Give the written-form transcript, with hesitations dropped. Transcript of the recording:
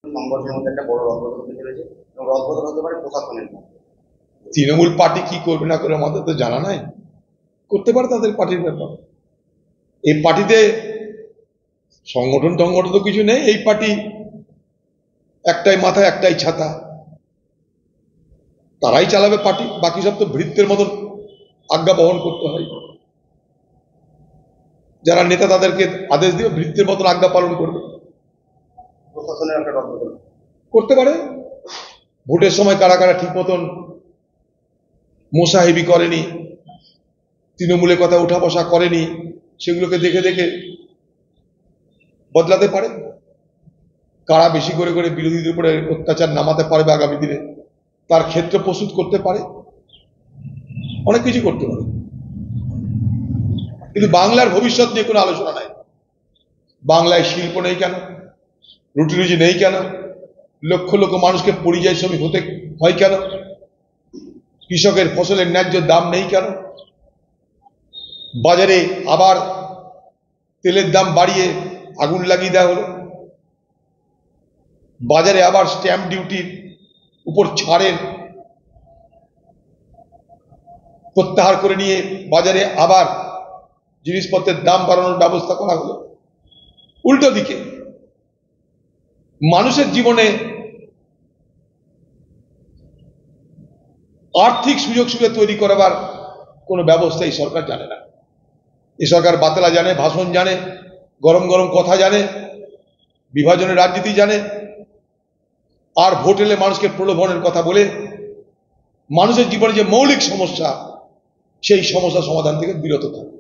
সংগঠনের মধ্যে একটা বড় রদবদল হতে চলেছে এবং রদবদল হতে পারে প্রশাসনের মধ্যে। তৃণমূল পার্টি কি করবে না করে আমাদের তো জানা নাই, করতে পারে তাদের পার্টির ব্যাপার। এই পার্টিতে সংগঠন টংগঠন তো কিছু নেই, এই পার্টি একটাই মাথা একটাই ছাতা, তারাই চালাবে পার্টি, বাকি সব তো ভৃত্যের মতন আজ্ঞা বহন করতে হয়। যারা নেতা তাদেরকে আদেশ দিয়ে ভৃত্যের মতন আজ্ঞা পালন করবে। প্রশাসনের একটা রদবদল করতে পারে, ভোটের সময় কারা কারা ঠিক মতন মোসাহেবি করেনি, তৃণমূলের কথা উঠা বসা করেনি, সেগুলোকে দেখে দেখে বদলাতে পারে। কারা বেশি করে করে বিরোধীদের উপরে অত্যাচার নামাতে পারবে আগামী দিনে, তার ক্ষেত্র প্রস্তুত করতে পারে, অনেক কিছু করতে পারে। কিন্তু বাংলার ভবিষ্যৎ নিয়ে কোনো আলোচনা নাই। বাংলায় শিল্প নেই কেন, রুটি রুজি নেই কেন, লক্ষ লক্ষ মানুষকে পরিযায়ী শ্রমিক হতে হয় কেন, কৃষকের ফসলের ন্যায্য দাম নেই কেন, বাজারে আবার তেলের দাম বাড়িয়ে আগুন লাগিয়ে দেওয়া হলো, বাজারে আবার স্ট্যাম্প ডিউটির উপর ছাড়ের প্রত্যাহার করে নিয়ে বাজারে আবার জিনিসপত্রের দাম বাড়ানোর ব্যবস্থা করা হলো। উল্টো দিকে মানুষের জীবনে আর্থিক সুযোগ সুবিধা তৈরি করাবার কোনো ব্যবস্থা এই সরকার জানে না। এই সরকার বাতেলা জানে, ভাষণ জানে, গরম গরম কথা জানে, বিভাজনের রাজনীতি জানে, আর ভোট এলে মানুষকে প্রলোভনের কথা বলে মানুষের জীবনে যে মৌলিক সমস্যা সেই সমস্যা সমাধান থেকে বিরত থাকে।